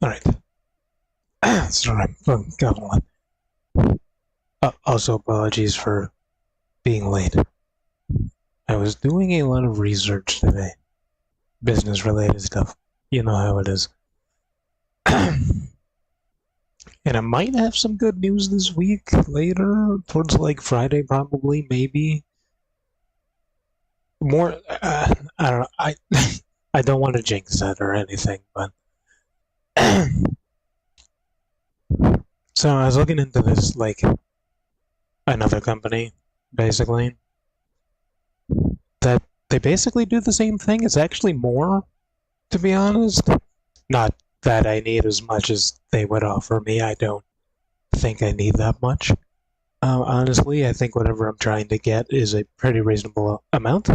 Alright. Sorry, I'm fucking gobbling. Also, apologies for being late. I was doing a lot of research today. Business-related stuff. You know how it is. And I might have some good news this week, later, towards like Friday probably, maybe. More, I don't know, I don't want to jinx that or anything, but... So I was looking into this, like, another company, basically, that they basically do the same thing. It's actually more, to be honest. Not that I need as much as they would offer me. I don't think I need that much. Honestly, I think whatever I'm trying to get is a pretty reasonable amount.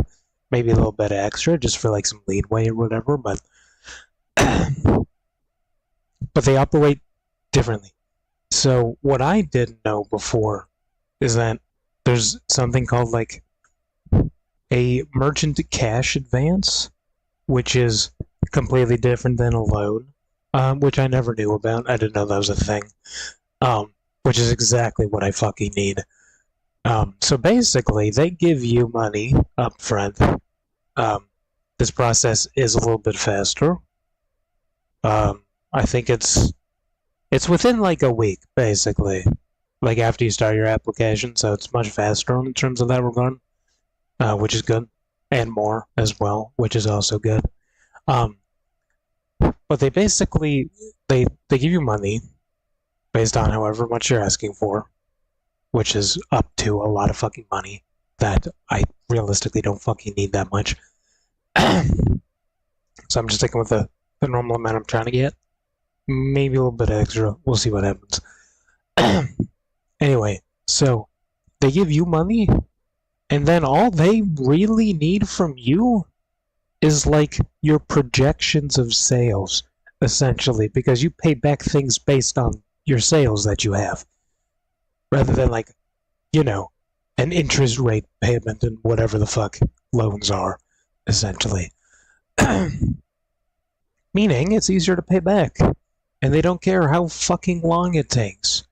Maybe a little bit extra just for like some leadway or whatever, but but they operate differently. So what I didn't know before is that there's something called like a merchant cash advance, which is completely different than a loan, which I never knew about. I didn't know that was a thing, which is exactly what I fucking need. So basically, they give you money up front. This process is a little bit faster. I think it's within like a week, basically, like after you start your application. So it's much faster in terms of that regard, which is good, and more as well, which is also good. But they basically they give you money based on however much you're asking for, which is up to a lot of fucking money that I realistically don't fucking need that much. So I'm just sticking with the normal amount I'm trying to get. Maybe a little bit extra. We'll see what happens. Anyway, so they give you money, and then all they really need from you is like your projections of sales, essentially, because you pay back things based on your sales that you have, rather than like, you know, an interest rate payment and whatever the fuck loans are, essentially. Meaning it's easier to pay back, and they don't care how fucking long it takes,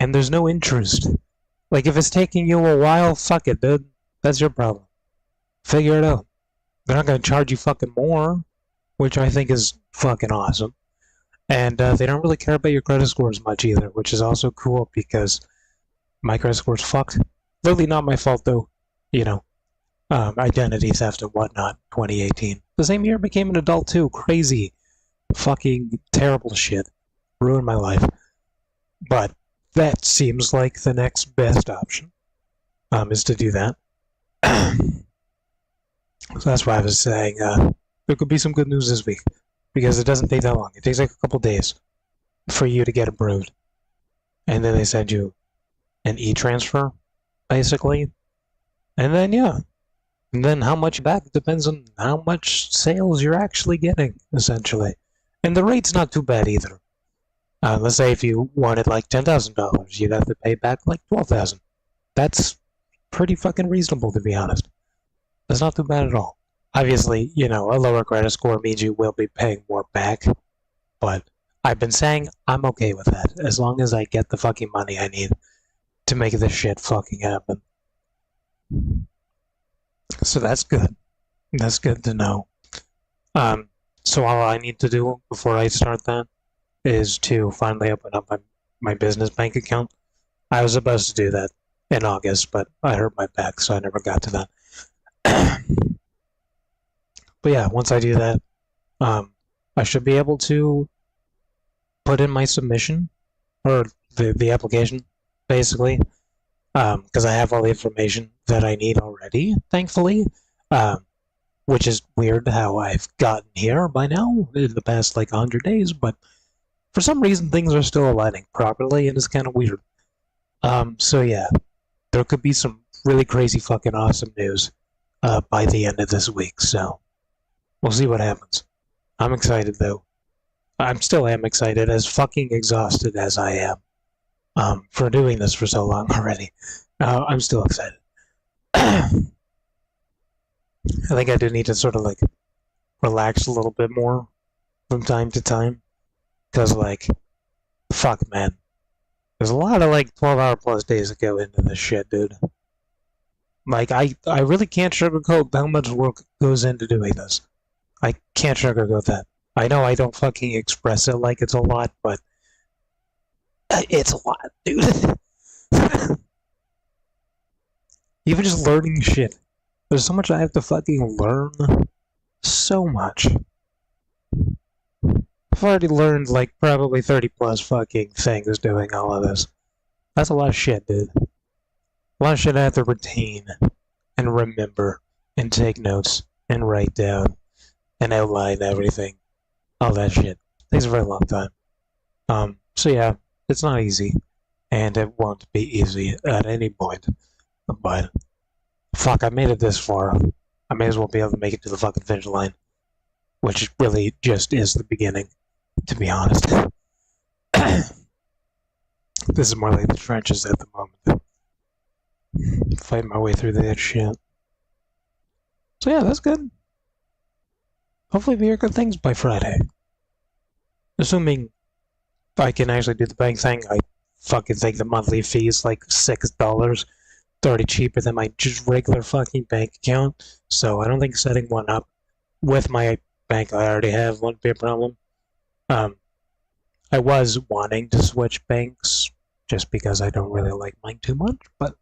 and there's no interest. Like, if it's taking you a while, fuck it, dude. That's your problem. Figure it out. They're not going to charge you fucking more, which I think is fucking awesome. And they don't really care about your credit scores much either, which is also cool because my credit score's fucked. Really not my fault, though. You know, identity theft and whatnot, 2018. The same year I became an adult, too. Crazy. Fucking terrible shit. Ruined my life. But that seems like the next best option, is to do that. So that's why I was saying there could be some good news this week, because it doesn't take that long. It takes like a couple days for you to get approved, and then they send you an e-transfer, basically, and then yeah, and then how much back depends on how much sales you're actually getting, essentially, and the rate's not too bad either. Let's say if you wanted like $10,000, you'd have to pay back like $12,000. That's pretty fucking reasonable, to be honest. That's not too bad at all. Obviously, you know, a lower credit score means you will be paying more back, but I've been saying I'm okay with that, as long as I get the fucking money I need to make this shit fucking happen. So that's good. That's good to know. So all I need to do before I start that is to finally open up my business bank account. I was supposed to do that in August, but I hurt my back, so I never got to that. But yeah, once I do that, I should be able to put in my submission, or the application, basically, because I have all the information that I need already, thankfully, which is weird how I've gotten here by now in the past like 100 days, but for some reason things are still aligning properly, and it's kind of weird. So yeah, there could be some really crazy fucking awesome news by the end of this week, so we'll see what happens. I'm excited, though. I still am excited, as fucking exhausted as I am for doing this for so long already. I'm still excited. I think I do need to sort of like relax a little bit more from time to time, Because, like, fuck, man. There's a lot of, like, 12-hour plus days that go into this shit, dude. Like, I really can't sugarcoat how much work goes into doing this. I can't sugarcoat that. I know I don't fucking express it like it's a lot, but it's a lot, dude. Even just learning shit. There's so much I have to fucking learn. So much. I've already learned like probably 30 plus fucking things doing all of this. That's a lot of shit, dude. A lot of shit I have to retain and remember and take notes and write down and outline everything. All that shit. Takes a very long time. So yeah, it's not easy. And it won't be easy at any point. But fuck, I made it this far. I may as well be able to make it to the fucking finish line. Which really just is the beginning, to be honest. This is more like the trenches at the moment. Fighting my way through that shit. So yeah, that's good. Hopefully we hear good things by Friday. Assuming I can actually do the bank thing, I fucking think the monthly fee is like $6. It's already cheaper than my just regular fucking bank account. So I don't think setting one up with my bank I already have won't be a problem. I was wanting to switch banks just because I don't really like mine too much, but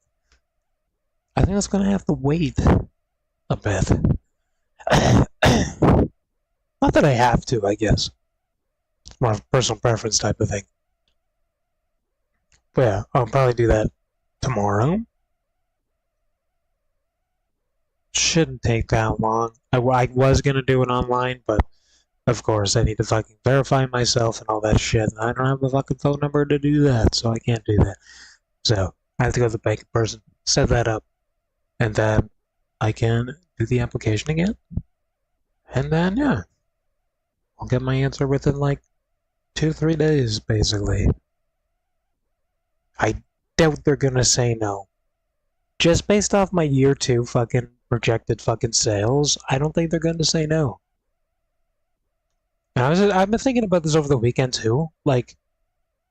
I think that's gonna have to wait a bit. Not that I have to, I guess. It's more of a personal preference type of thing. But yeah, I'll probably do that tomorrow. Shouldn't take that long. I was gonna do it online, but of course I need to fucking verify myself and all that shit. And I don't have a fucking phone number to do that, so I can't do that. So I have to go to the bank in person, set that up, and then I can do the application again. And then yeah, I'll get my answer within like 2-3 days, basically. I doubt they're gonna say no. Just based off my year 2 fucking projected fucking sales, I don't think they're gonna say no. And I've been thinking about this over the weekend too. Like,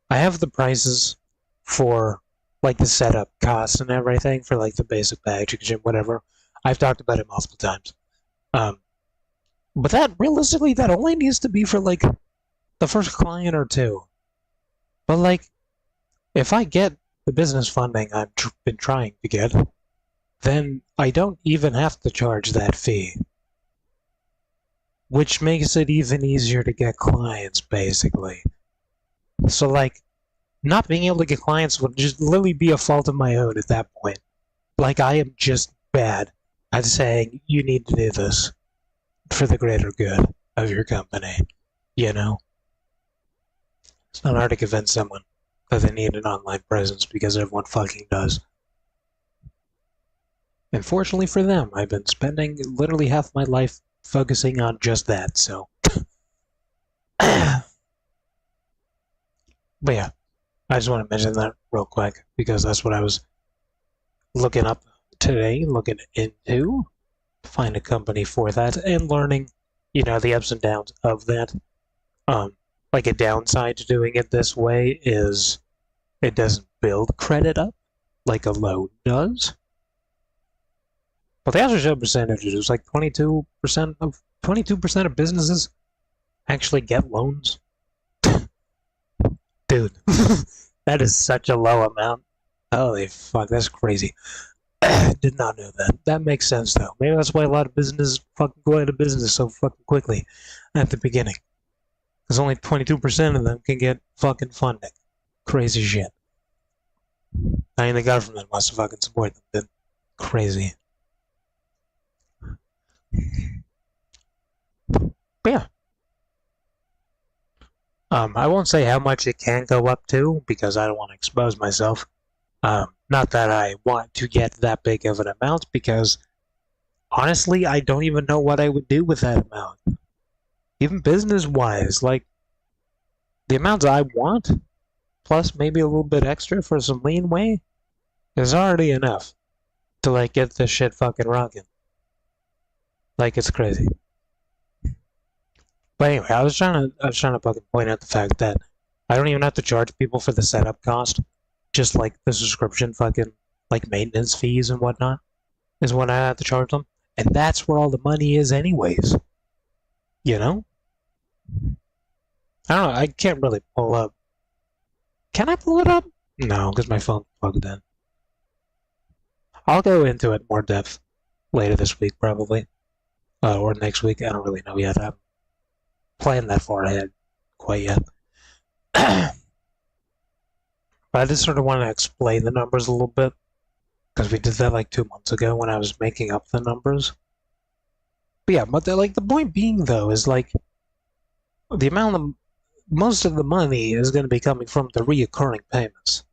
I have the prices for like the setup costs and everything for like the basic packaging, whatever. I've talked about it multiple times. But that realistically, that only needs to be for like the first client or two. But like, if I get the business funding I've been trying to get, then I don't even have to charge that fee. Which makes it even easier to get clients, basically. So, like, not being able to get clients would just literally be a fault of my own at that point. Like, I am just bad at saying, you need to do this for the greater good of your company, you know? It's not hard to convince someone that they need an online presence because everyone fucking does. And fortunately for them, I've been spending literally half my life focusing on just that, so. But yeah, I just want to mention that real quick because that's what I was looking up today, looking into, find a company for that, and learning, the ups and downs of that. Like a downside to doing it this way is it doesn't build credit up like a loan does. But they also show percentages. It was like 22% of businesses actually get loans. Dude, that is such a low amount. Holy fuck, that's crazy. Did not know that. That makes sense though. Maybe that's why a lot of businesses fucking go out of business so fucking quickly at the beginning. Because only 22% of them can get fucking funding. Crazy shit. I mean, the government must fucking support them. Then crazy. But yeah. I won't say how much it can go up to because I don't want to expose myself. Not that I want to get that big of an amount because honestly, I don't even know what I would do with that amount. Even business-wise, like the amounts I want, plus maybe a little bit extra for some leeway, is already enough to like get this shit fucking rocking. Like it's crazy. But anyway, I was trying to fucking point out the fact that I don't even have to charge people for the setup cost, just like the subscription fucking like maintenance fees and whatnot is what I have to charge them, and that's where all the money is, anyways. You know, I don't know. I can't really pull up. Can I pull it up? No, because my phone's plugged in. I'll go into it more depth later this week, probably, or next week. I don't really know yet. I'm planning that far ahead quite yet. But I just sort of want to explain the numbers a little bit because we did that like 2 months ago when I was making up the numbers. But yeah, but like the point being though is like the amount of most of the money is going to be coming from the reoccurring payments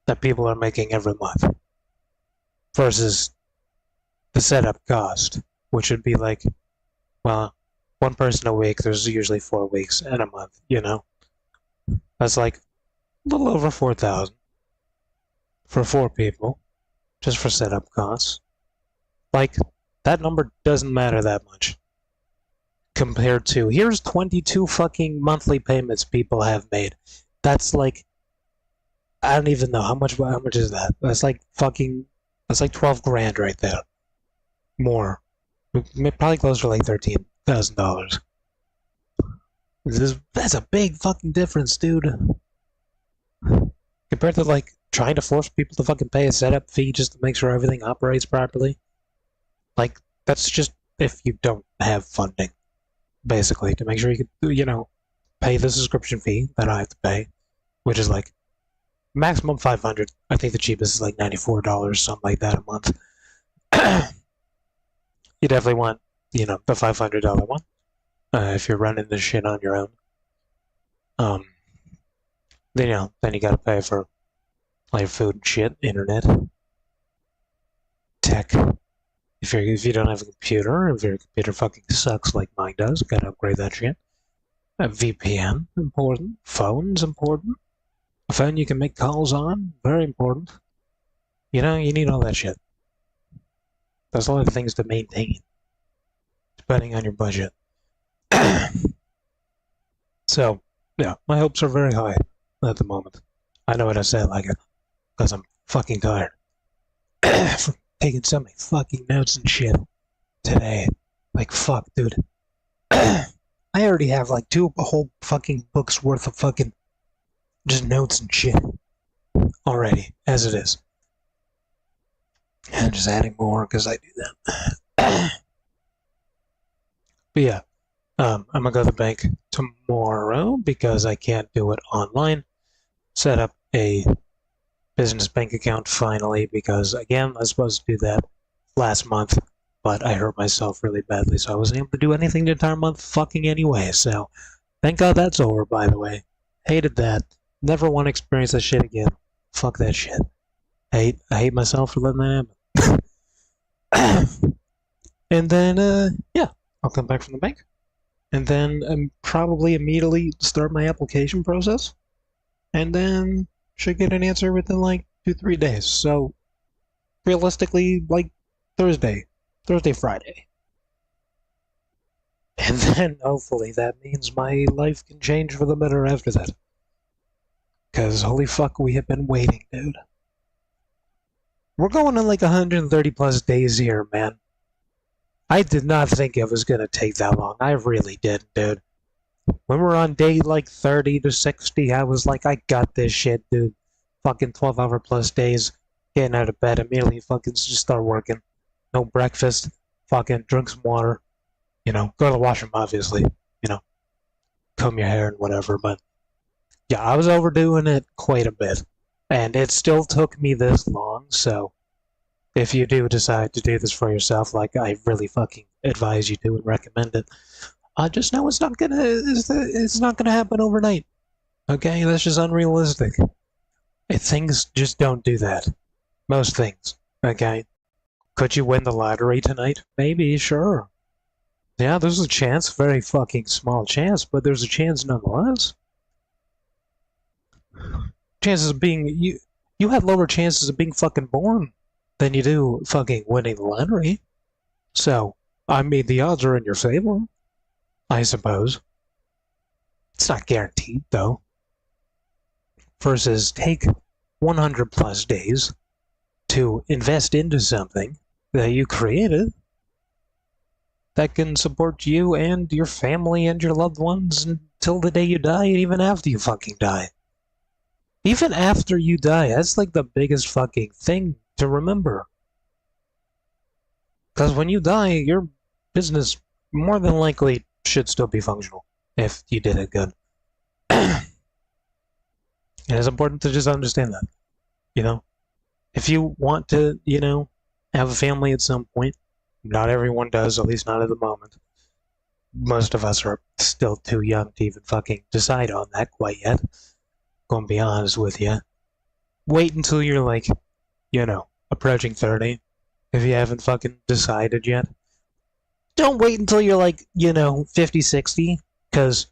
that people are making every month versus the setup cost, which would be like, well, one person a week. There's usually 4 weeks in a month. That's like a little over 4,000 for 4 people, just for setup costs. Like that number doesn't matter that much compared to here's 22 fucking monthly payments people have made. That's like I don't even know how much is that. That's like 12 grand right there. More. Probably close to like $13,000. That's a big fucking difference, dude. Compared to like trying to force people to fucking pay a setup fee just to make sure everything operates properly. Like that's just if you don't have funding, basically, to make sure you can, pay the subscription fee that I have to pay, which is like maximum 500. I think the cheapest is like $94, something like that a month. You definitely want, the $500 one if you're running this shit on your own. Then you gotta pay for like food and shit, internet, tech. If you don't have a computer, if your computer fucking sucks like mine does, gotta upgrade that shit. A VPN, important. Phone's important. A phone you can make calls on, very important. You need all that shit. There's a lot of things to maintain, depending on your budget. So, yeah, my hopes are very high at the moment. I know what I said like it, because I'm fucking tired. From taking so many fucking notes and shit today. Like, fuck, dude. I already have like 2 whole fucking books worth of fucking just notes and shit already, as it is. And just adding more because I do that. But yeah, I'm gonna go to the bank tomorrow because I can't do it online. Set up a business bank account finally because, again, I was supposed to do that last month, but I hurt myself really badly, so I wasn't able to do anything the entire month fucking anyway. So thank God that's over, by the way. Hated that. Never want to experience that shit again. Fuck that shit. I hate myself for letting that happen. And then, yeah, I'll come back from the bank. And then probably immediately start my application process. And then should get an answer within like 2-3 days. So realistically, like Thursday, Friday. And then hopefully that means my life can change for the better after that. Because holy fuck, we have been waiting, dude. We're going on like 130 plus days here, man. I did not think it was going to take that long. I really didn't, dude. When we're on day like 30 to 60, I was like, I got this shit, dude. Fucking 12-hour plus days. Getting out of bed immediately, fucking just start working. No breakfast. Fucking drink some water. Go to the washroom, obviously. Comb your hair and whatever. But yeah, I was overdoing it quite a bit. And it still took me this long, so if you do decide to do this for yourself, like I really fucking advise you to and recommend it, just know it's not gonna happen overnight. Okay, that's just unrealistic. Things just don't do that. Most things. Okay, could you win the lottery tonight? Maybe, sure. Yeah, there's a chance, very fucking small chance, but there's a chance nonetheless. Chances of being you have lower chances of being fucking born than you do fucking winning the lottery. So, I mean, the odds are in your favor, I suppose. It's not guaranteed, though. Versus take 100 plus days to invest into something that you created that can support you and your family and your loved ones until the day you die, and even after you fucking die. Even after you die, that's like the biggest fucking thing to remember. Because when you die, your business more than likely should still be functional if you did it good. And it's important to just understand that, you know? If you want to, have a family at some point, not everyone does, at least not at the moment. Most of us are still too young to even fucking decide on that quite yet. Gonna be honest with you. Wait until you're like, approaching 30 if you haven't fucking decided yet. Don't wait until you're like, 50, 60, because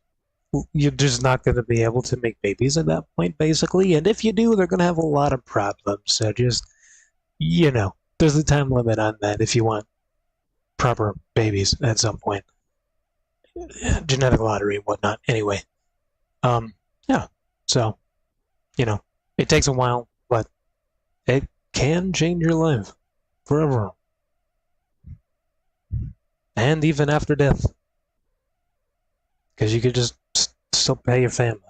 you're just not going to be able to make babies at that point, basically. And if you do, they're going to have a lot of problems. So just, there's a time limit on that if you want proper babies at some point. Genetic lottery and whatnot. Anyway, yeah. So, it takes a while, but it can change your life forever. And even after death. Because you could just still pay your family.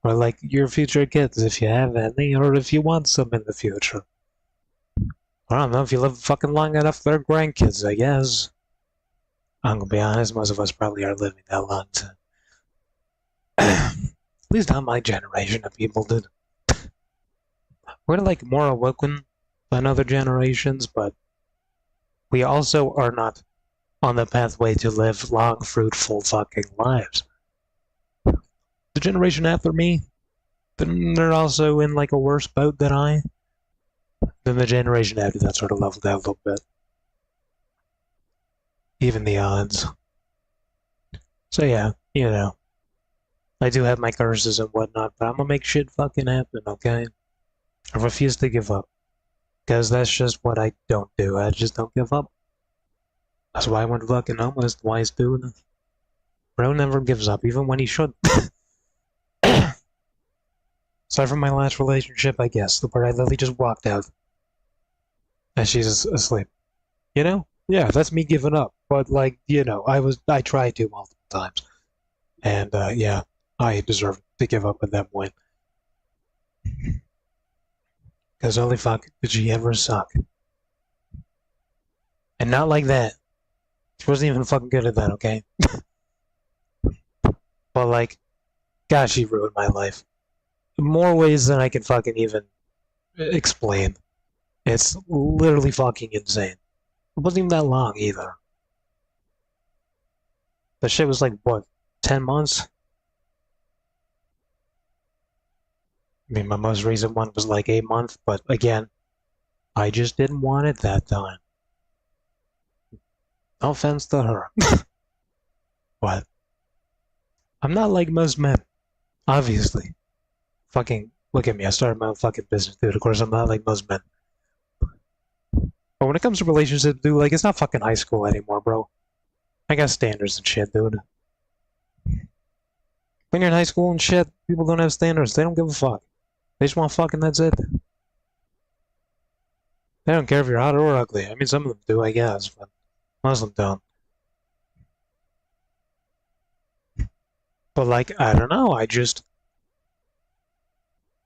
Or like your future kids if you have any, or if you want some in the future. I don't know, if you live fucking long enough for their grandkids, I guess. I'm gonna be honest, most of us probably are living that long too. At least not my generation of people, dude. We're like more awoken than other generations, but we also are not on the pathway to live long, fruitful fucking lives. The generation after me, they're also in like a worse boat than I. Then the generation after that sort of leveled out a little bit. Even the odds. So yeah, I do have my curses and whatnot, but I'm gonna make shit fucking happen, okay? I refuse to give up. Because that's just what I don't do. I just don't give up. That's why I went fucking homeless. Why he's doing it. Bro never gives up, even when he should. Aside from my last relationship, I guess, where I literally just walked out. And she's asleep. Yeah, that's me giving up. But like, I tried to multiple times. And yeah, I deserve to give up at that point. Because holy fuck, did she ever suck. And not like that. She wasn't even fucking good at that, okay? But like, gosh, she ruined my life. In more ways than I can fucking even explain. It's literally fucking insane. It wasn't even that long either. The shit was like, what, 10 months? I mean, my most recent one was like 8 months, but again, I just didn't want it that time. No offense to her. But I'm not like most men, obviously. Fucking, look at me, I started my own fucking business, dude. Of course, I'm not like most men. But when it comes to relationships, dude, like, it's not fucking high school anymore, bro. I got standards and shit, dude. When you're in high school and shit, people don't have standards. They don't give a fuck. They just want fucking, that's it. They don't care if you're hot or ugly. I mean, some of them do, I guess, but most of them don't. But like, I don't know, I just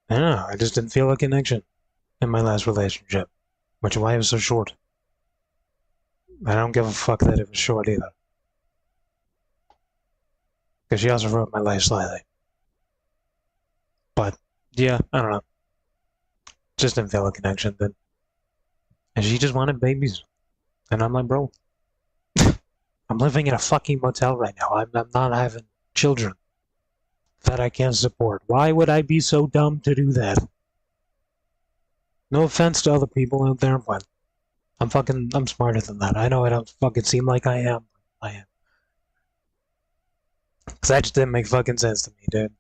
didn't feel a connection in my last relationship. Which is why it was so short. I don't give a fuck that it was short either. Because she also ruined my life slightly. But, yeah, I don't know. Just didn't feel a connection then. And she just wanted babies. And I'm like, bro, I'm living in a fucking motel right now. I'm not having children that I can't support. Why would I be so dumb to do that? No offense to other people out there, but I'm smarter than that. I know I don't fucking seem like I am. I am. Because that just didn't make fucking sense to me, dude.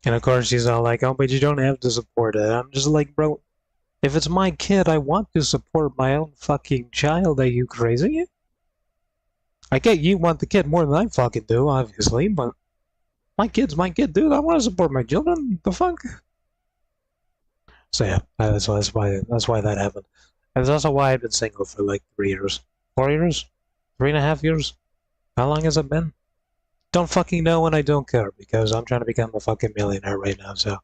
And of course she's all like, oh, but you don't have to support it. I'm just like, bro, if it's my kid, I want to support my own fucking child. Are you crazy? I get you want the kid more than I fucking do, obviously, but my kid's my kid, dude. I want to support my children. The fuck? So yeah, that's why that happened. And that's also why I've been single for like 3 years. 4 years? 3.5 years? How long has it been? Don't fucking know and I don't care because I'm trying to become a fucking millionaire right now, so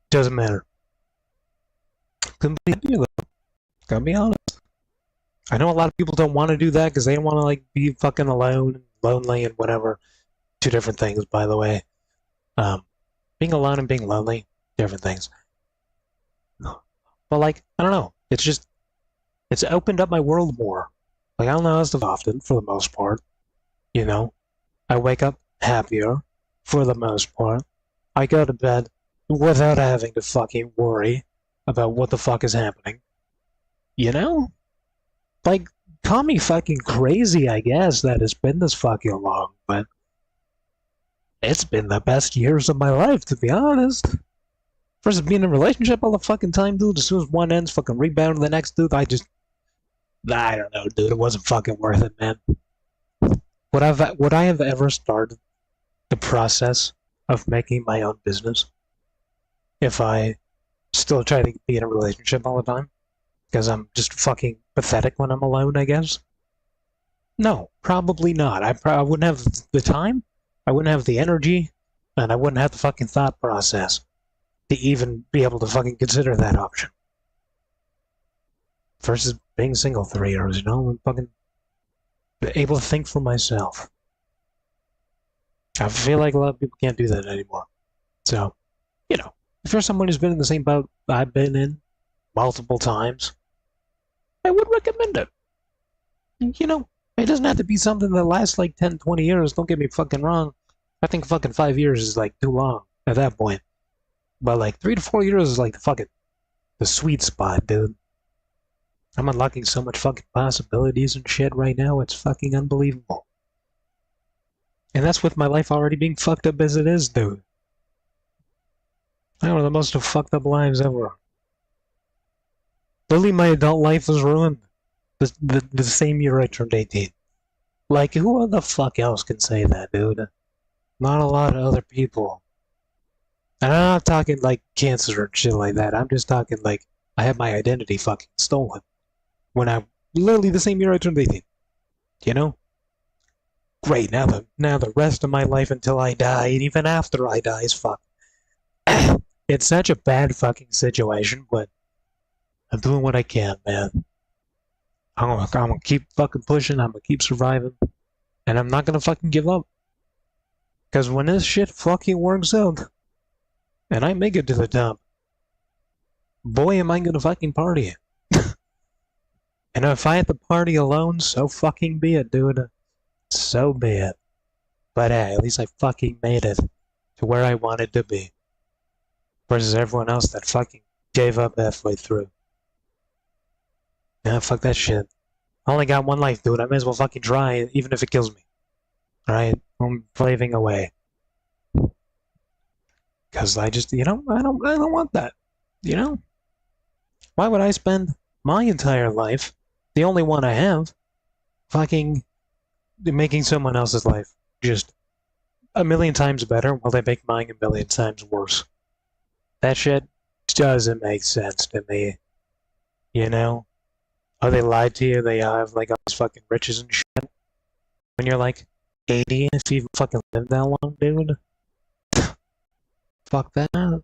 doesn't matter. Couldn't be happier though. Gotta be honest. I know a lot of people don't want to do that because they don't want to like be fucking alone, lonely, and whatever. Two different things, by the way. Being alone and being lonely, different things. But like, I don't know. It's opened up my world more. Like I don't know as often for the most part. You know, I wake up happier for the most part. I go to bed without having to fucking worry about what the fuck is happening. You know? Like, call me fucking crazy, I guess, that it's been this fucking long, but it's been the best years of my life, to be honest. Versus being in a relationship all the fucking time, dude. As soon as one ends, fucking rebound to the next, dude. I don't know, dude. It wasn't fucking worth it, man. Would I have ever started the process of making my own business if I still try to be in a relationship all the time? Because I'm just fucking pathetic when I'm alone, I guess? No, probably not. I wouldn't have the time, I wouldn't have the energy, and I wouldn't have the fucking thought process to even be able to fucking consider that option. Versus being single 3 years, you know? I'm fucking able to think for myself. I feel like a lot of people can't do that anymore. So, you know, if you're someone who's been in the same boat I've been in multiple times, I would recommend it. You know, it doesn't have to be something that lasts like 10, 20 years. Don't get me fucking wrong. I think fucking 5 years is like too long at that point. But like 3 to 4 years is like the sweet spot, dude. I'm unlocking so much fucking possibilities and shit right now. It's fucking unbelievable. And that's with my life already being fucked up as it is, dude. I have one of the most fucked up lives ever. Literally, my adult life was ruined the same year I turned 18. Like, who the fuck else can say that, dude? Not a lot of other people. And I'm not talking like cancer and shit like that. I'm just talking like I had my identity fucking stolen when I literally the same year I turned 18. You know? Great, now the rest of my life until I die, and even after I die is fucked. It's such a bad fucking situation, but I'm doing what I can, man. I'm gonna keep fucking pushing, I'm gonna keep surviving, and I'm not gonna fucking give up. Because when this shit fucking works out, and I make it to the top, boy am I gonna fucking party. And if I have to party alone, so fucking be it, dude. So be it. But hey, at least I fucking made it to where I wanted to be. Versus everyone else that fucking gave up halfway through. Nah, fuck that shit. I only got one life, dude. I may as well fucking try, even if it kills me. Alright? I'm slaving away. Because I just, you know, I don't want that. You know? Why would I spend my entire life, the only one I have, fucking making someone else's life just a million times better while they make mine a million times worse? That shit doesn't make sense to me. You know? Oh, they lied to you, they have like all these fucking riches and shit. When you're like 80, if you fucking live that long, dude. Fuck that.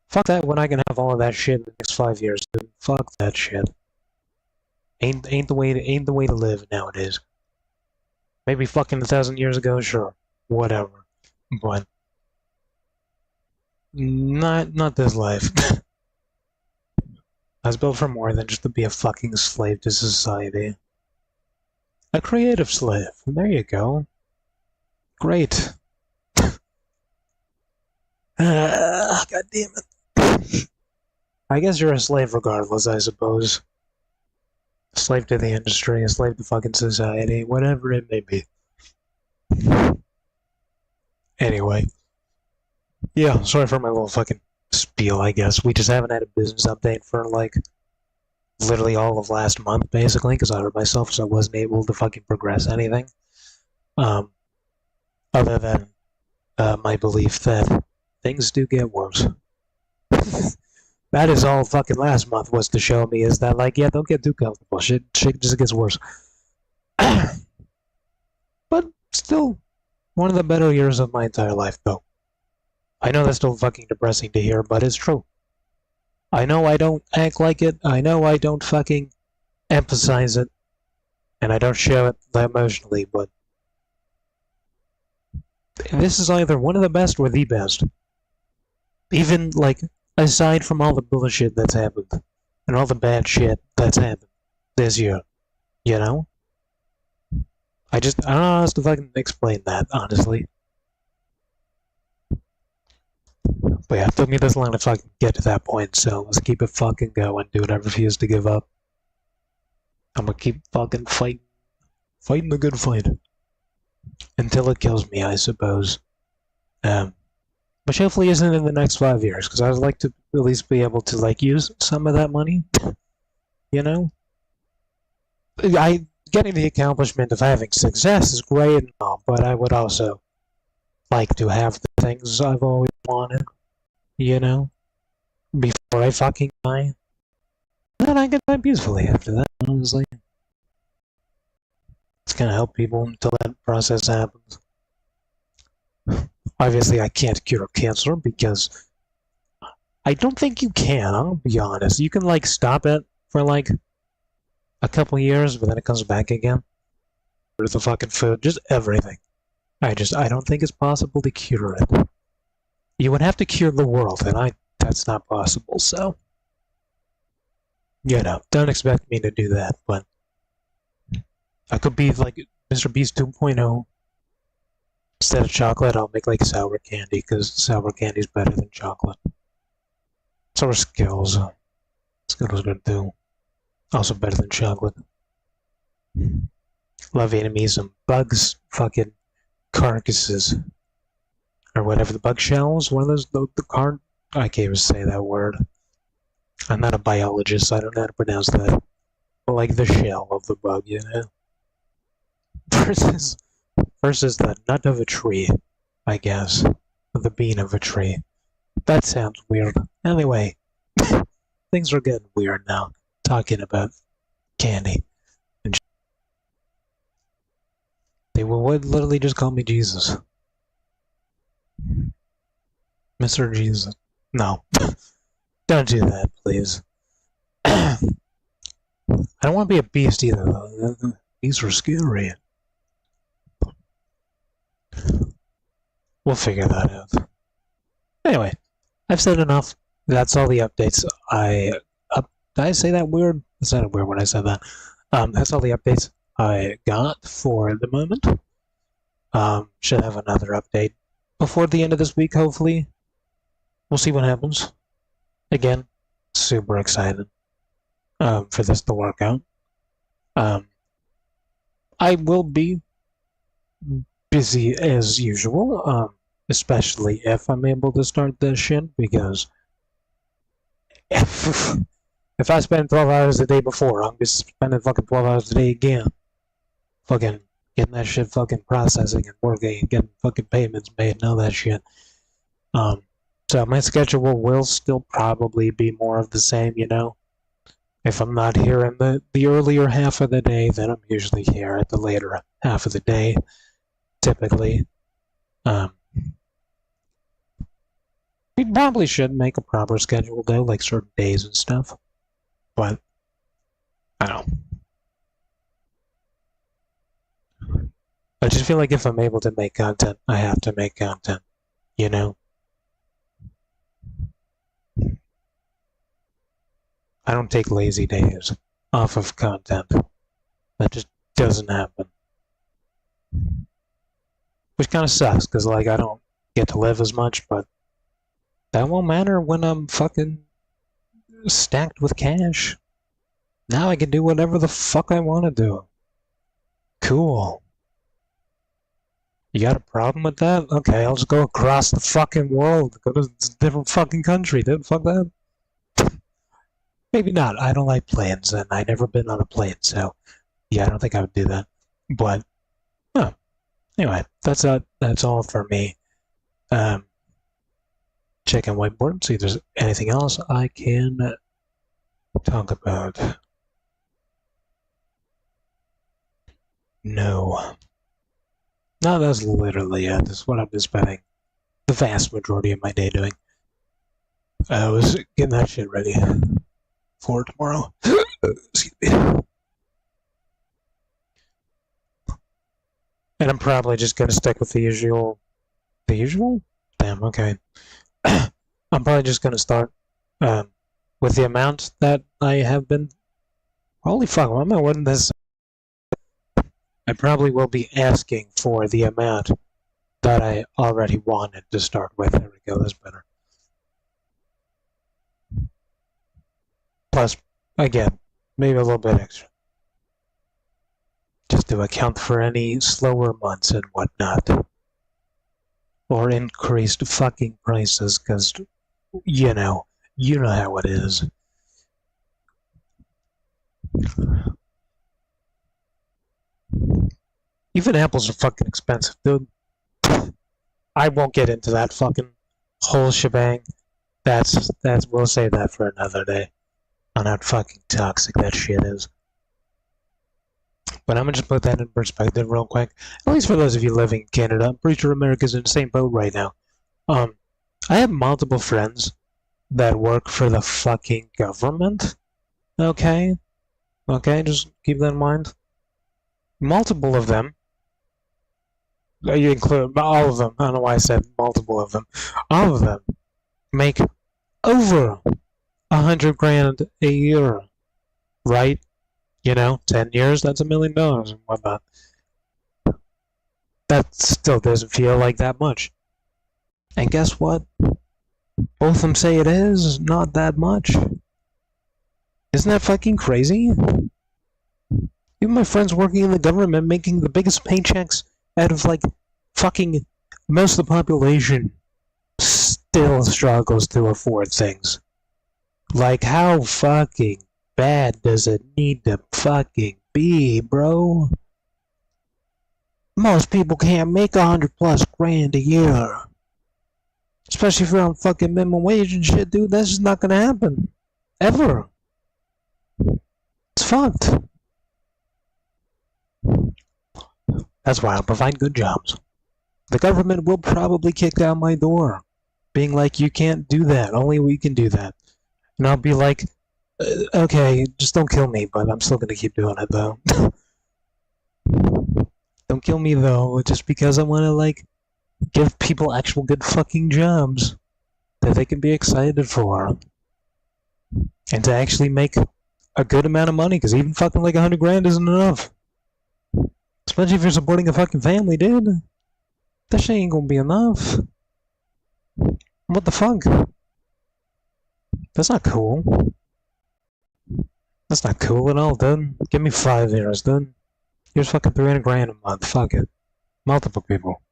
Fuck that when I can have all of that shit in the next 5 years, dude. Fuck that shit. Ain't the way to live nowadays. Maybe fucking 1,000 years ago, sure. Whatever. But not this life. I was built for more than just to be a fucking slave to society. A creative slave. There you go. Great. God damn it. I guess you're a slave regardless, I suppose. A slave to the industry, a slave to fucking society, whatever it may be. Anyway. Yeah, sorry for my little fucking spiel, I guess. We just haven't had a business update for like literally all of last month, basically, because I hurt myself, so I wasn't able to fucking progress anything. Um, Other than my belief that things do get worse. That is all fucking last month was to show me is that, like, yeah, don't get too comfortable. Shit just gets worse. But still, one of the better years of my entire life, though. I know that's still fucking depressing to hear, but it's true. I know I don't act like it. I know I don't fucking emphasize it. And I don't show it emotionally, but this is either one of the best or the best. Even, like, aside from all the bullshit that's happened and all the bad shit that's happened this year, you know? I don't know how else to fucking explain that, honestly. But yeah, it took me this long to fucking get to that point, so let's keep it fucking going, dude. I refuse to give up. I'm gonna keep fucking fighting the good fight. Until it kills me, I suppose. Which hopefully isn't in the next 5 years, because I'd like to at least be able to, like, use some of that money, you know? Getting the accomplishment of having success is great and all, but I would also like to have the things I've always wanted, you know? Before I fucking die. And then I can die peacefully after that, honestly. It's gonna help people until that process happens. Obviously, I can't cure cancer because I don't think you can, I'll be honest. You can, like, stop it for, like, a couple years, but then it comes back again. With the fucking food, just everything. I don't think it's possible to cure it. You would have to cure the world, and that's not possible, so. You know, don't expect me to do that, but I could be like Mr. Beast 2.0. Instead of chocolate, I'll make like sour candy, because sour candy's better than chocolate. So are Skittles. Skittles are good too. Also better than chocolate. Love eating some bugs, fucking carcasses. Or whatever, the bug shells? One of those, I can't even say that word. I'm not a biologist, so I don't know how to pronounce that. But like the shell of the bug, you know? Versus the nut of a tree, I guess. Or the bean of a tree. That sounds weird. Anyway, things are getting weird now, talking about candy. And they would literally just call me Jesus. Mr. Jesus. No. Don't do that, please. I don't want to be a beast either, though. Beasts are scary. We'll figure that out. Anyway, I've said enough. That's all the updates did I say that weird? It sounded weird when I said that. That's all the updates I got for the moment. Should have another update before the end of this week, hopefully. We'll see what happens. Again, super excited for this to work out. I will be busy as usual, especially if I'm able to start this shit, because if I spend 12 hours a day before, I'm just spending fucking 12 hours a day again. Fucking getting that shit fucking processing and working and getting fucking payments made and all that shit. So my schedule will still probably be more of the same, you know? If I'm not here in the earlier half of the day, then I'm usually here at the later half of the day, typically. We probably should make a proper schedule, though, like certain days and stuff. But, I don't know. I just feel like if I'm able to make content, I have to make content, you know? I don't take lazy days off of content. That just doesn't happen. Which kind of sucks, because, like, I don't get to live as much, but that won't matter when I'm fucking stacked with cash. Now I can do whatever the fuck I want to do. Cool. You got a problem with that? Okay, I'll just go across the fucking world. Go to a different fucking country, dude. Fuck that. Maybe not. I don't like planes, and I've never been on a plane, so yeah, I don't think I would do that. But huh, anyway, that's all for me. Um, Checking whiteboard, see if there's anything else I can talk about. No. No, that's literally it. That's what I've been spending the vast majority of my day doing. I was getting that shit ready for tomorrow. Excuse me. And I'm probably just gonna stick with the usual. The usual? Damn, okay. I'm probably just gonna start with the amount that I have been. Holy fuck, why am I winning this? I probably will be asking for the amount that I already wanted to start with. There we go, that's better. Plus, again, maybe a little bit extra. Just to account for any slower months and whatnot. Or increased fucking prices, because, you know how it is. Even apples are fucking expensive, dude. I won't get into that fucking whole shebang. We'll save that for another day. On how fucking toxic that shit is. But I'm gonna just put that in perspective real quick. At least for those of you living in Canada, I'm pretty sure America's in the same boat right now. I have multiple friends that work for the fucking government. Okay? Okay, just keep that in mind. Multiple of them. You include all of them. I don't know why I said multiple of them. All of them make over 100 grand a year. Right? 10 years, that's $1 million and whatnot. That still doesn't feel like that much. And guess what? Both of them say it is not that much. Isn't that fucking crazy? Even my friends working in the government making the biggest paychecks out of fucking most of the population still struggles to afford things. Like, how fucking bad does it need to fucking be, bro? Most people can't make 100+ grand a year. Especially if you're on fucking minimum wage and shit, dude. That's just not gonna happen. Ever. It's fucked. That's why I'll provide good jobs. The government will probably kick down my door, being like, you can't do that. Only we can do that. And I'll be like, okay, just don't kill me, but I'm still gonna keep doing it, though. Don't kill me, though, just because I wanna, give people actual good fucking jobs that they can be excited for. And to actually make a good amount of money, because even fucking 100 grand isn't enough. Especially if you're supporting a fucking family, dude. That shit ain't gonna be enough. What the fuck? That's not cool. That's not cool at all, dude. Give me 5 years, dude. Here's fucking 300 grand a month. Fuck it. Multiple people.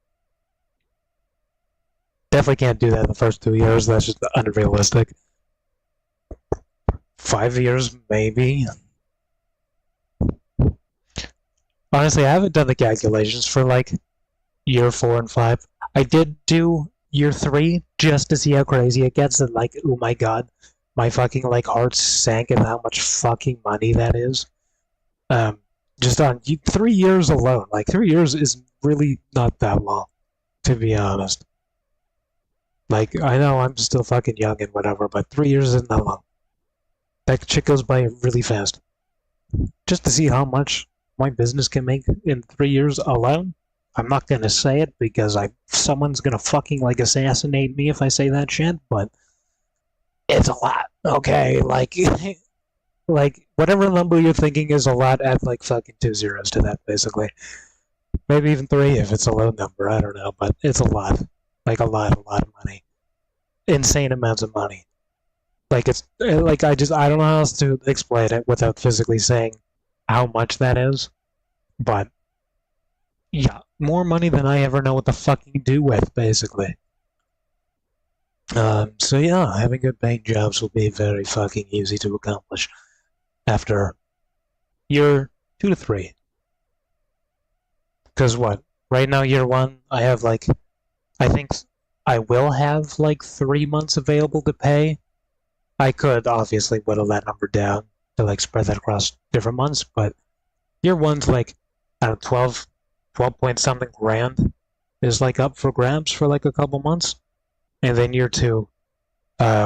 Definitely can't do that in the first 2 years. That's just unrealistic. 5 years, maybe. Honestly, I haven't done the calculations for year 4 and 5. I did do year 3 just to see how crazy it gets, and oh my god, my fucking heart sank at how much fucking money that is. Just on 3 years alone. 3 years is really not that long, to be honest. I know I'm still fucking young and whatever, but 3 years isn't that long. That shit goes by really fast. Just to see how much my business can make in 3 years alone. I'm not gonna say it because someone's gonna fucking assassinate me if I say that shit, but it's a lot, okay? Whatever number you're thinking is a lot, add fucking 2 zeros to that, basically. Maybe even 3 if it's a low number, I don't know, but it's a lot. A lot of money. Insane amounts of money. I don't know how else to explain it without physically saying how much that is, but yeah, more money than I ever know what to fucking do with, basically. So yeah, having good paying jobs will be very fucking easy to accomplish after year 2 to 3. Because what? Right now, year 1, I have like, I think I will have like 3 months available to pay. I could obviously whittle that number down to like spread that across different months, but year 1's like, I don't know, 12 point something grand is like up for grabs for like a couple months. And then year 2,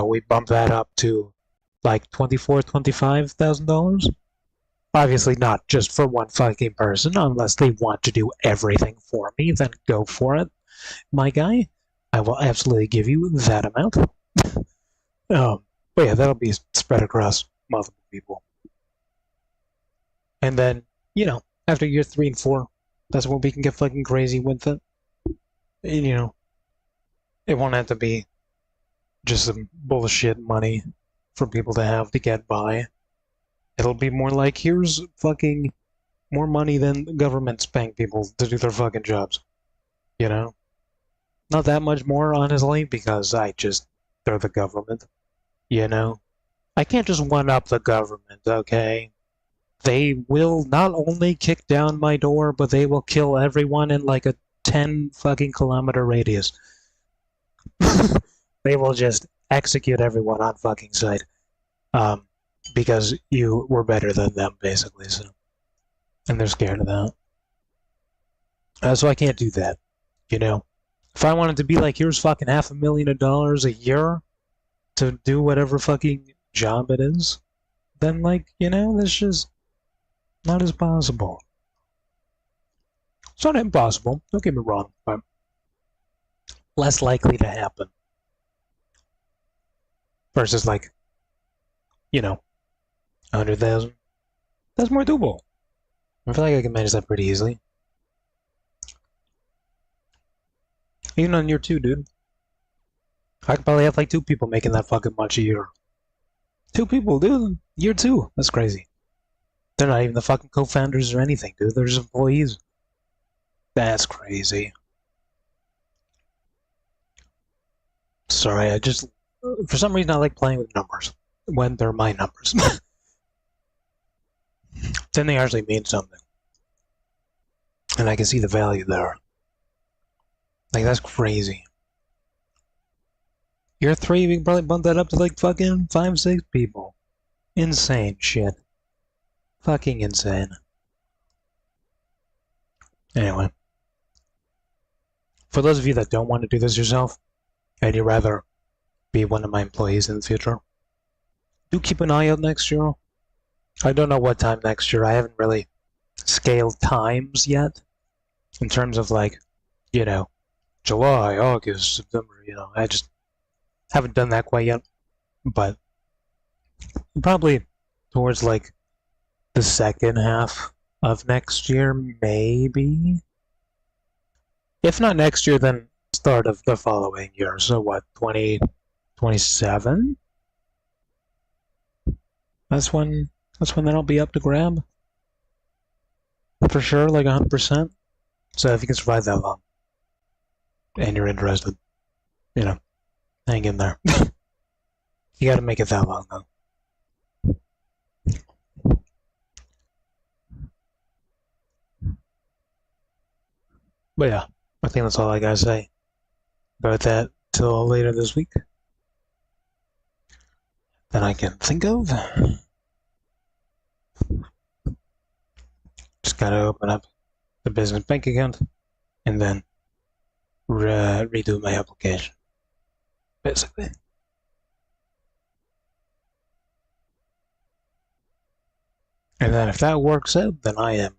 we bump that up to like $25,000. Obviously not just for one fucking person, unless they want to do everything for me, then go for it, my guy. I will absolutely give you that amount. But yeah, that'll be spread across multiple people. And then, after year 3 and 4, that's when we can get fucking crazy with it. And, it won't have to be just some bullshit money for people to have to get by. It'll be more like, here's fucking more money than the government's paying people to do their fucking jobs. Not that much more, honestly, because they're the government. I can't just one up the government, okay? They will not only kick down my door, but they will kill everyone in like a 10 fucking kilometer radius. They will just execute everyone on fucking sight. Because you were better than them, basically, so. And they're scared of that. So I can't do that, If I wanted to be like, here's fucking $500,000 a year to do whatever fucking job it is, then that's just not as possible. It's not impossible, don't get me wrong, but less likely to happen. Versus 100,000. That's more doable. I feel like I can manage that pretty easily. Even on year 2, dude. I could probably have like 2 people making that fucking much a year. 2 people, dude. Year 2. That's crazy. They're not even the fucking co-founders or anything, dude. They're just employees. That's crazy. Sorry, for some reason I like playing with numbers when they're my numbers. Then they actually mean something. And I can see the value there. Like, that's crazy. Year 3, we can probably bump that up to like fucking 5, 6 people. Insane shit. Fucking insane. Anyway. For those of you that don't want to do this yourself, and you'd rather be one of my employees in the future, do keep an eye out next year. I don't know what time next year. I haven't really scaled times yet. In terms of July, August, September, I just haven't done that quite yet. But probably towards the second half of next year, maybe. If not next year, then start of the following year. So what, 2027? That's when that'll be up to grab. For sure, 100%. So if you can survive that long, and you're interested, hang in there. You gotta make it that long, though. But yeah, I think that's all I gotta say about that till later this week. That I can think of. Just gotta open up the business bank account and then redo my application, basically. And then if that works out, then I am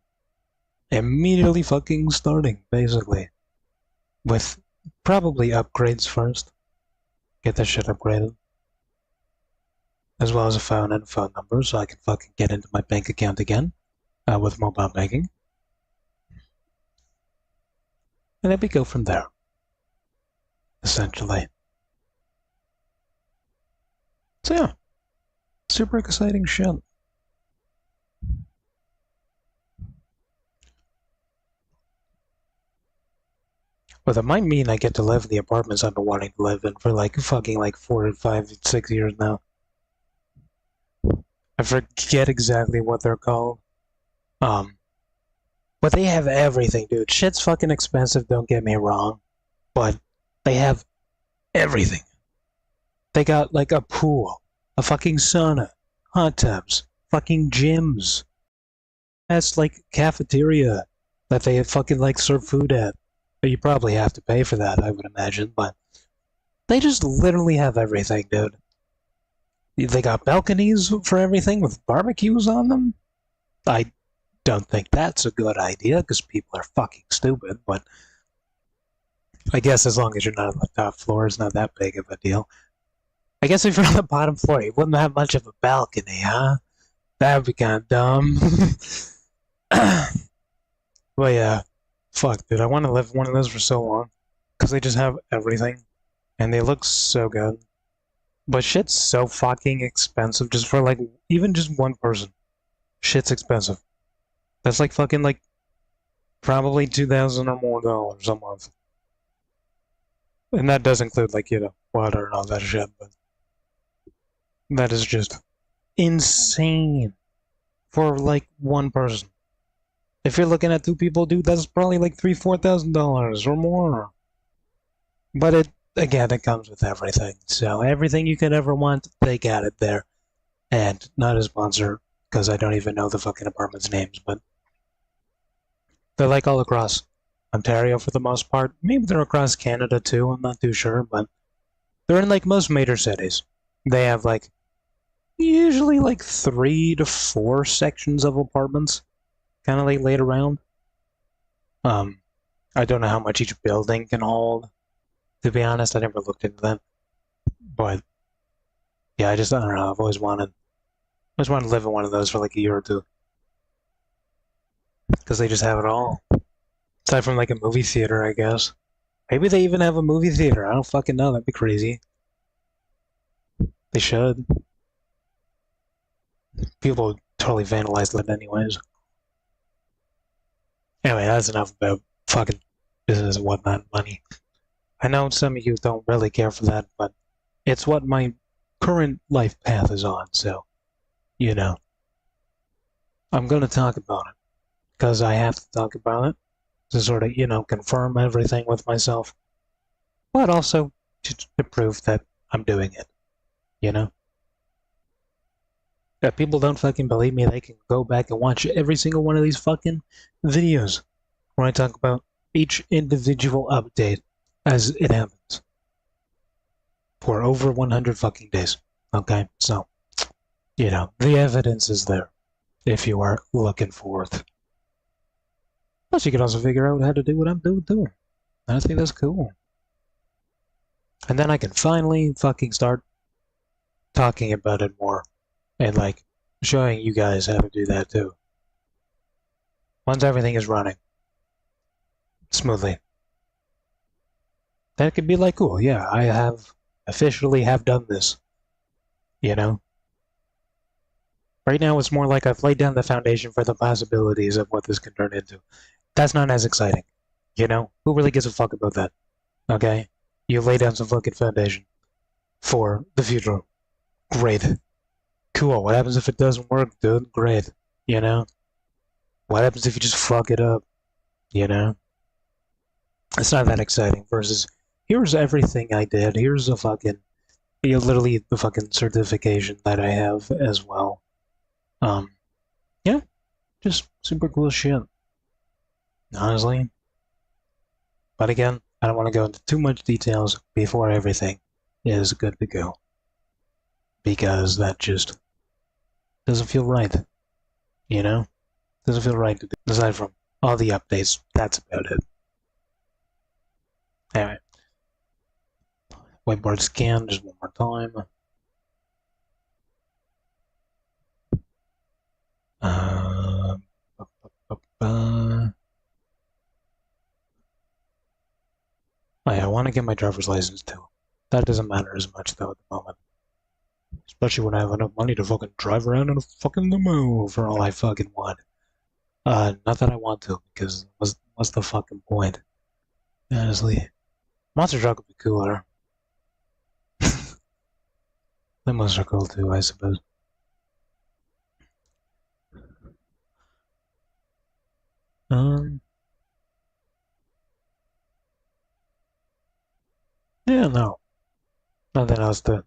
immediately fucking starting, basically. With probably upgrades first. Get that shit upgraded. As well as a phone and a phone number so I can fucking get into my bank account again with mobile banking. And then we go from there. Essentially. So yeah. Super exciting shit. But that might mean I get to live in the apartments I've been wanting to live in for like fucking like 4 to 5, 6 years now. I forget exactly what they're called. Um, but they have everything, dude. Shit's fucking expensive, don't get me wrong. But they have everything. They got like a pool, a fucking sauna, hot tubs, fucking gyms. That's like cafeteria that they fucking like serve food at. But you probably have to pay for that, I would imagine. But they just literally have everything, dude. They got balconies for everything with barbecues on them. I don't think that's a good idea because people are fucking stupid, but I guess as long as you're not on the top floor, it's not that big of a deal. I guess if you're on the bottom floor, you wouldn't have much of a balcony, huh? That would be kind of dumb. But yeah, fuck, dude. I want to live in one of those for so long because they just have everything and they look so good. But shit's so fucking expensive just for like even just one person. Shit's expensive. That's like fucking like probably 2,000 or more dollars a month. And that does include like, water and all that shit, but that is just insane for like one person. If you're looking at two people, dude, that's probably like $3,000-4,000 or more. But it comes with everything. So everything you could ever want, they got it there. And not a sponsor, because I don't even know the fucking apartment's names, but they're like all across Ontario for the most part. Maybe they're across Canada too, I'm not too sure, but they're in like most major cities. They have like usually like 3 to 4 sections of apartments, kind of like laid around. I don't know how much each building can hold. To be honest, I never looked into that. But yeah, I don't know. I've always wanted to live in one of those for like a year or two because they just have it all. Aside from like a movie theater, I guess. Maybe they even have a movie theater. I don't fucking know. That'd be crazy. They should. People totally vandalize that anyways. Anyway, that's enough about fucking business and whatnot, money. I know some of you don't really care for that, but it's what my current life path is on, so, I'm gonna talk about it. Because I have to talk about it to sort of, confirm everything with myself. But also to prove that I'm doing it, you know? If people don't fucking believe me, they can go back and watch every single one of these fucking videos where I talk about each individual update as it happens for over 100 fucking days. Okay, so, the evidence is there if you are looking for it. Plus, you can also figure out how to do what I'm doing too. I think that's cool. And then I can finally fucking start talking about it more and like showing you guys how to do that too. Once everything is running smoothly, that could be like, cool, yeah, I have officially have done this. Right now it's more like I've laid down the foundation for the possibilities of what this can turn into. That's not as exciting. Who really gives a fuck about that? Okay? You lay down some fucking foundation for the future. Great. Cool. What happens if it doesn't work, dude? Great. What happens if you just fuck it up? It's not that exciting versus here's everything I did. Here's the fucking, literally the fucking certification that I have as well. Yeah, just super cool shit. Honestly. But again, I don't want to go into too much details before everything is good to go. Because that just doesn't feel right. Doesn't feel right to do. Aside from all the updates, that's about it. Anyway. Whiteboard scan just one more time. I want to get my driver's license too. That doesn't matter as much though at the moment. Especially when I have enough money to fucking drive around in a fucking limo for all I fucking want. Not that I want to, because what's the fucking point? Honestly, monster truck would be cooler. That monster are cool too, I suppose. Um, yeah, no, nothing else to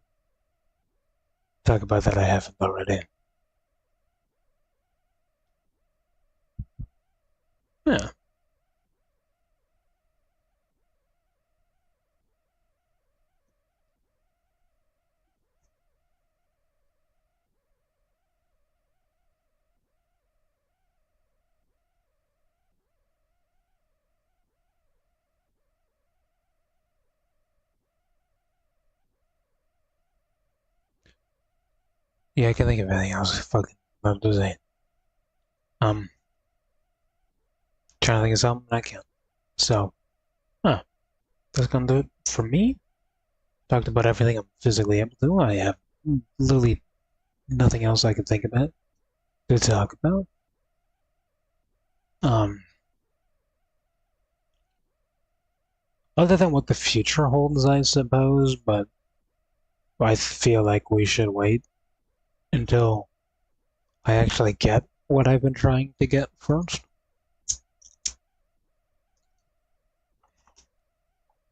talk about that I haven't already. Yeah, yeah, I can think of anything else. Fucking not to say. Um, trying to think of something I can't. So, huh, that's gonna do it for me. Talked about everything I'm physically able to do. I have literally nothing else I can think about to talk about. Um, other than what the future holds, I suppose, but I feel like we should wait until I actually get what I've been trying to get first.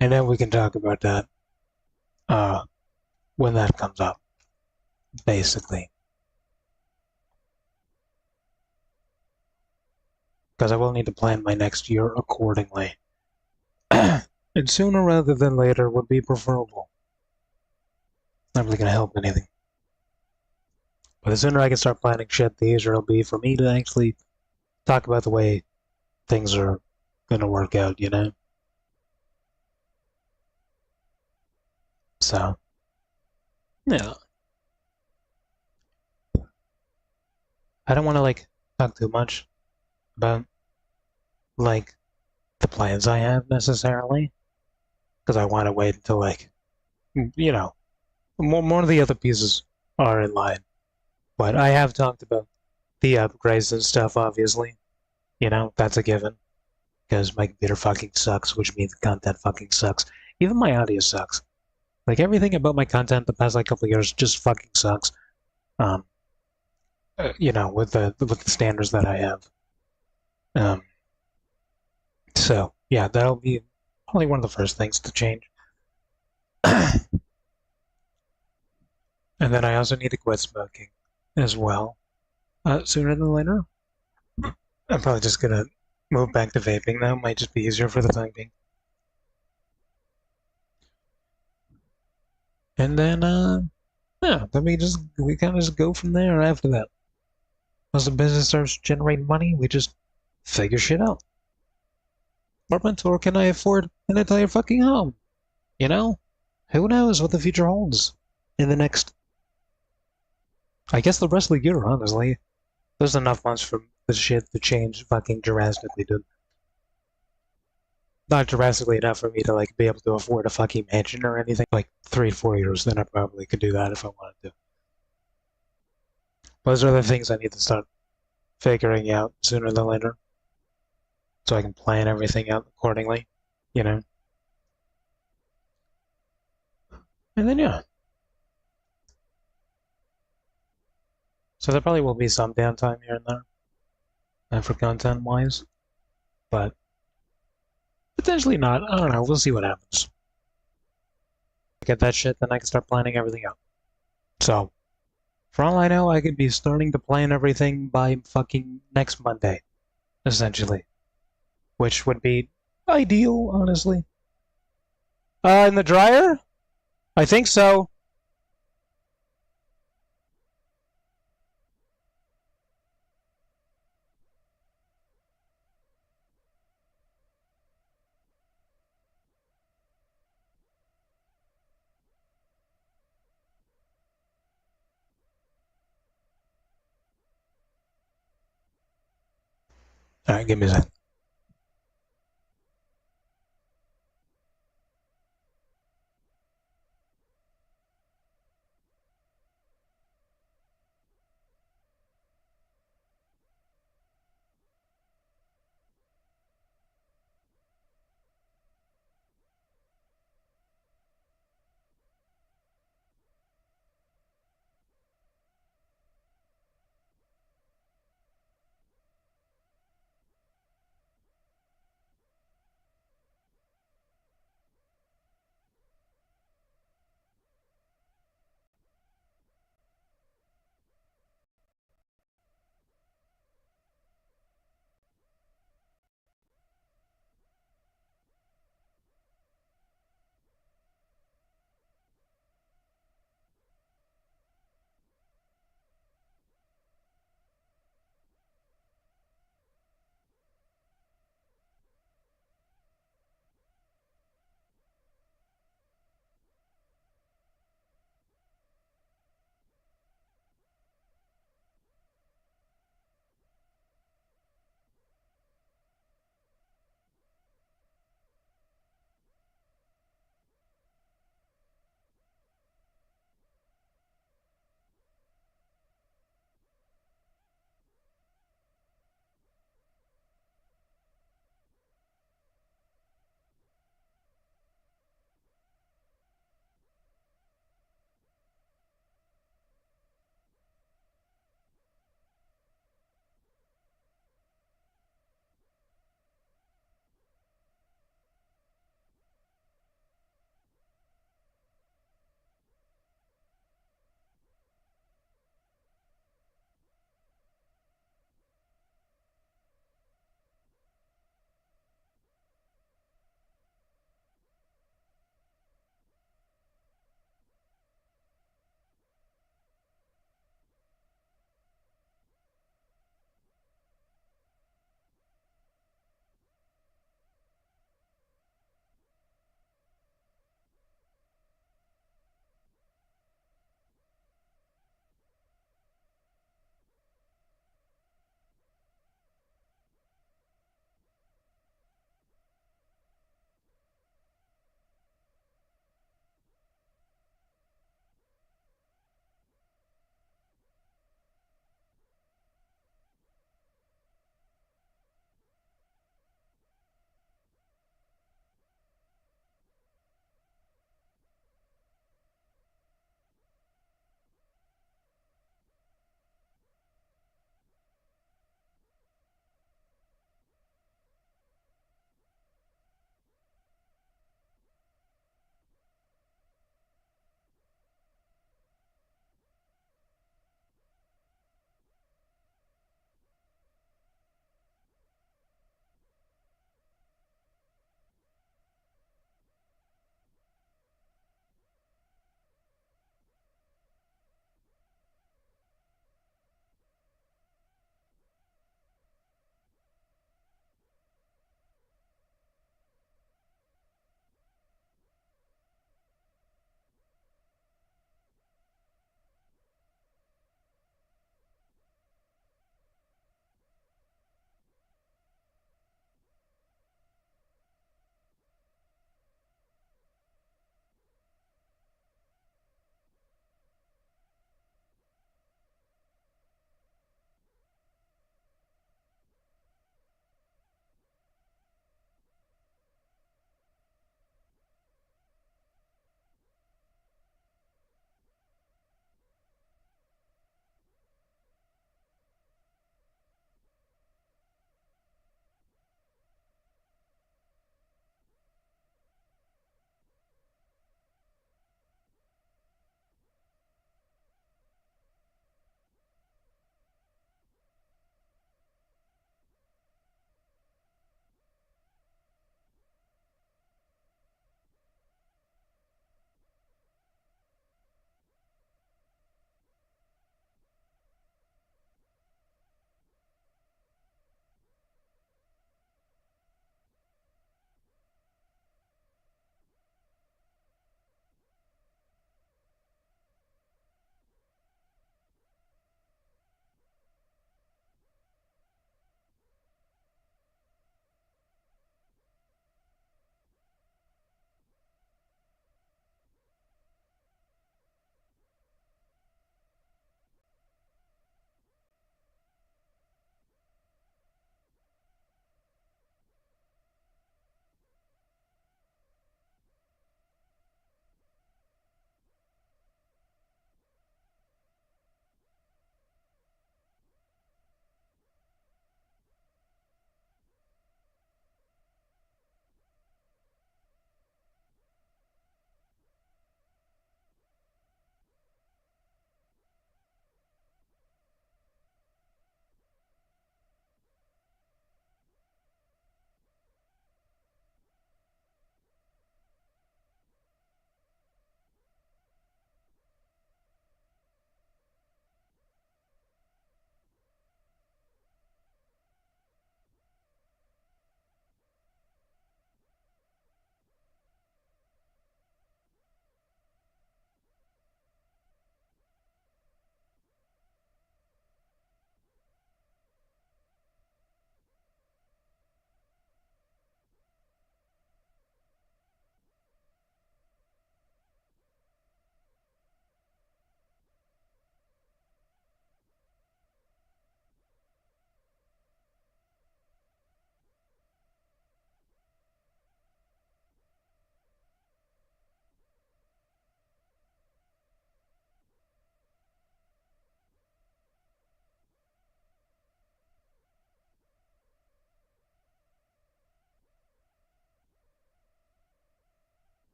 And then we can talk about that uh, when that comes up, basically. Because I will need to plan my next year accordingly. And sooner rather than later would be preferable. Not really going to help anything. But the sooner I can start planning shit, the easier it'll be for me to actually talk about the way things are going to work out, you know? So, yeah. I don't want to, like, talk too much about, like, the plans I have necessarily. Because I want to wait until, like, you know, more of the other pieces are in line. But I have talked about the upgrades and stuff, obviously. You know, that's a given. Because my computer fucking sucks, which means the content fucking sucks. Even my audio sucks. Like everything about my content the past like couple of years just fucking sucks. Um, you know, with the standards that I have. Um, so yeah, that'll be probably one of the first things to change. And then I also need to quit smoking as well. Sooner than later. I'm probably just gonna move back to vaping now. Might just be easier for the time being. And then yeah, then we kind of just go from there after that. Once the business starts generating money, we just figure shit out. Apartment, or can I afford an entire fucking home? You know? Who knows what the future holds in the next, I guess the rest of the year, honestly. There's enough months for the shit to change fucking drastically, dude. Not drastically enough for me to like be able to afford a fucking mansion or anything. Like 3, 4 years, then I probably could do that if I wanted to. Those are the things I need to start figuring out sooner than later, so I can plan everything out accordingly. You know, and then yeah. So there probably will be some downtime here and there, for content wise, but potentially not. I don't know. We'll see what happens. Get that shit, then I can start planning everything out. So, for all I know, I could be starting to plan everything by fucking next Monday, essentially, which would be ideal, honestly. In the dryer? I think so. All right, give me a second.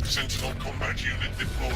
Sentinel combat unit deployed.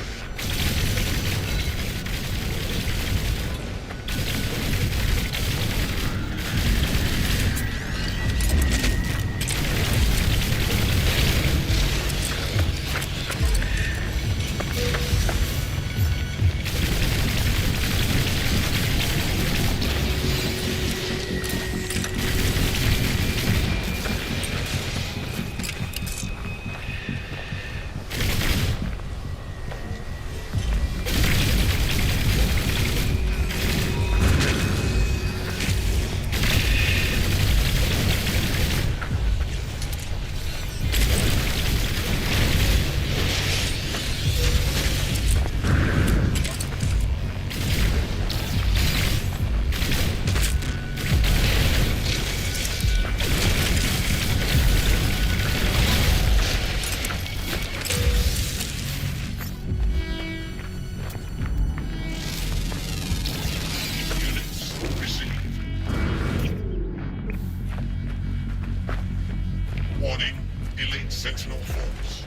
Warning, elite Sentinel force.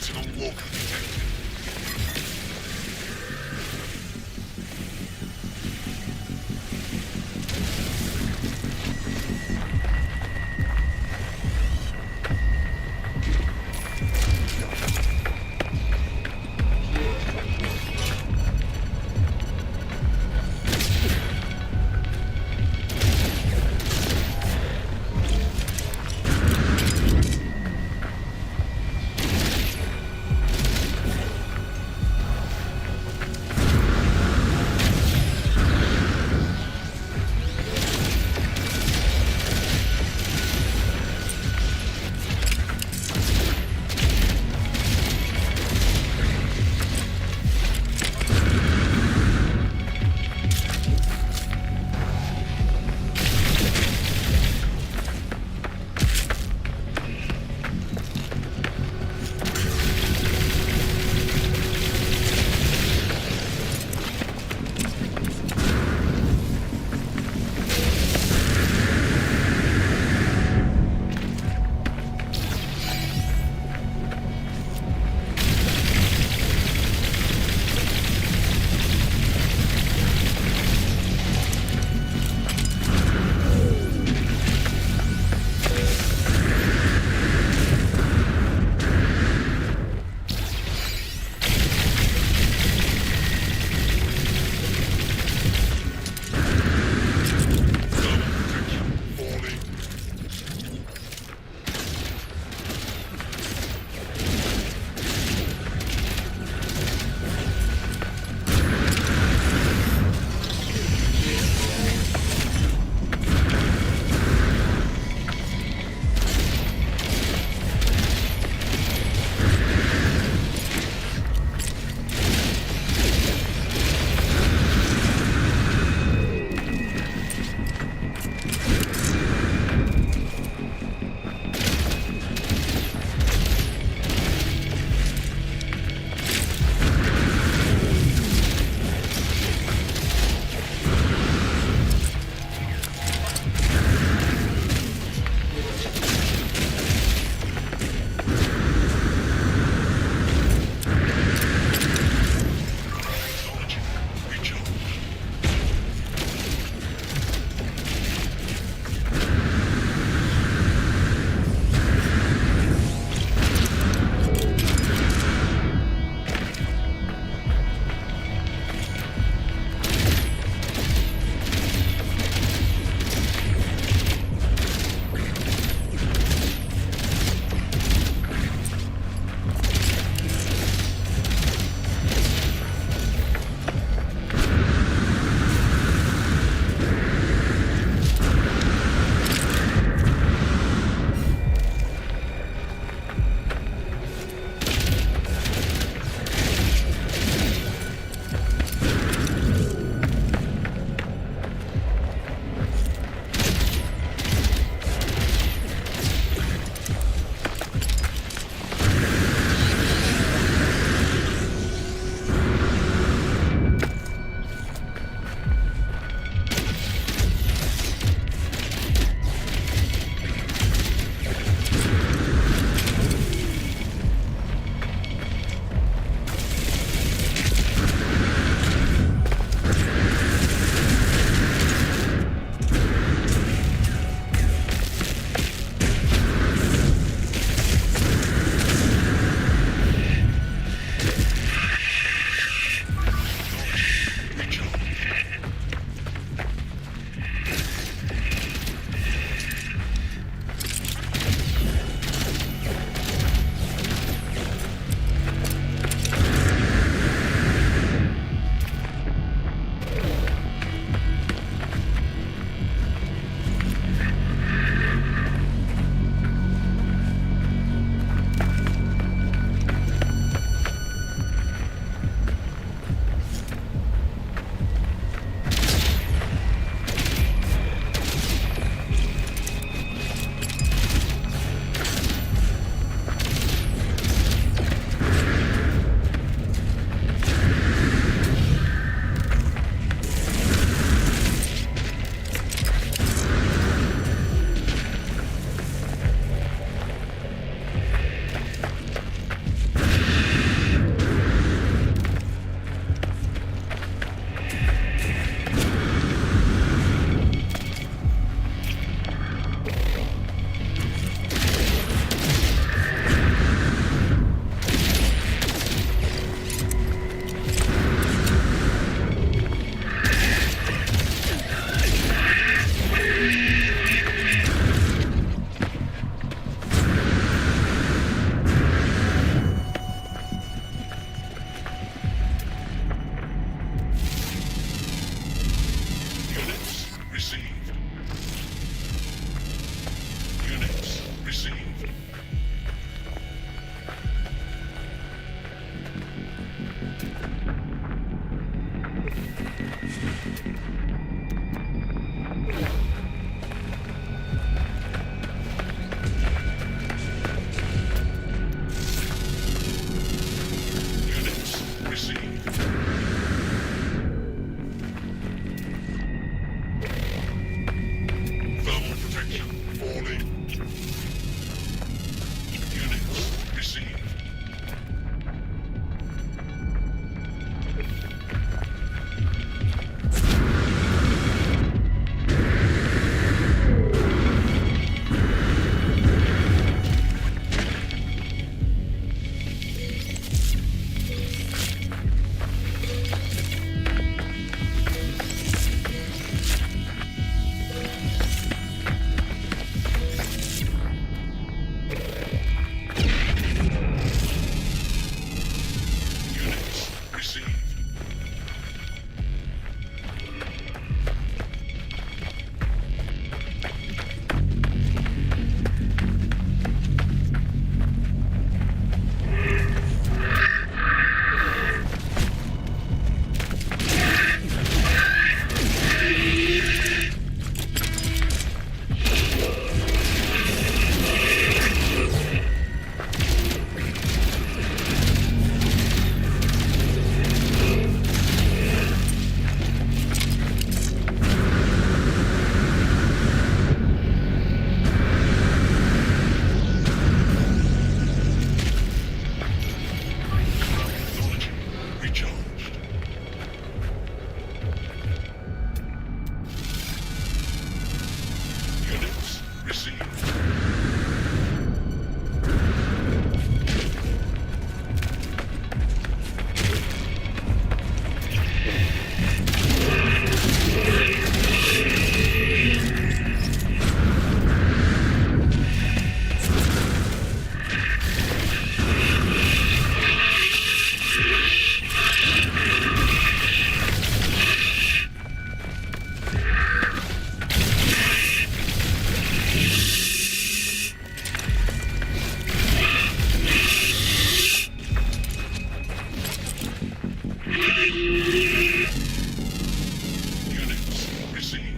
Sentinel walker detected. Units received. Units received.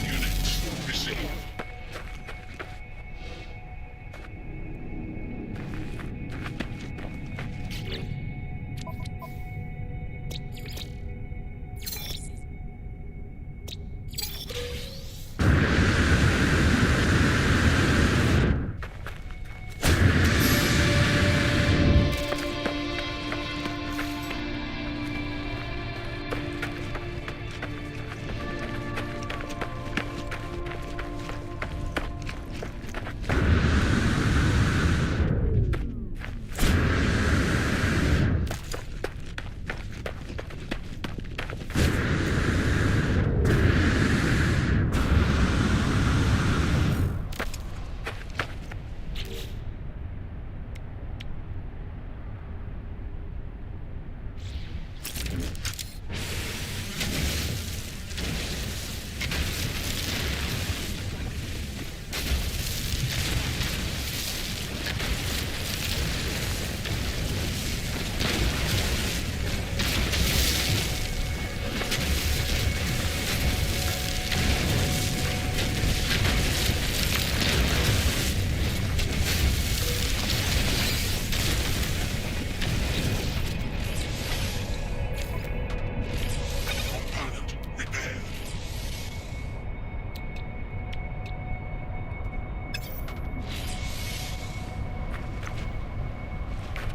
Units received. Component repaired.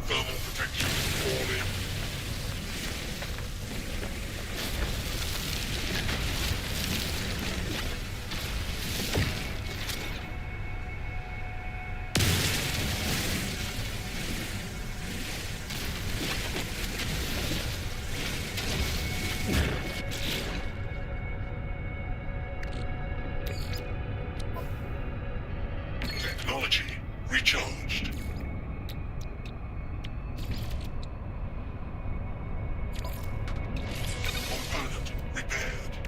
Thermal protection all in. Technology recharged. Component repaired.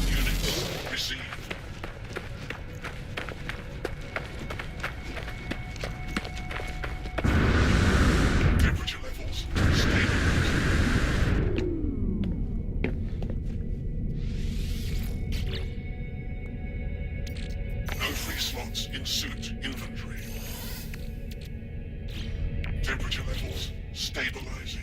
Units received. Temperature levels stable. No free slots in suit inventory. Temperature levels stabilizing.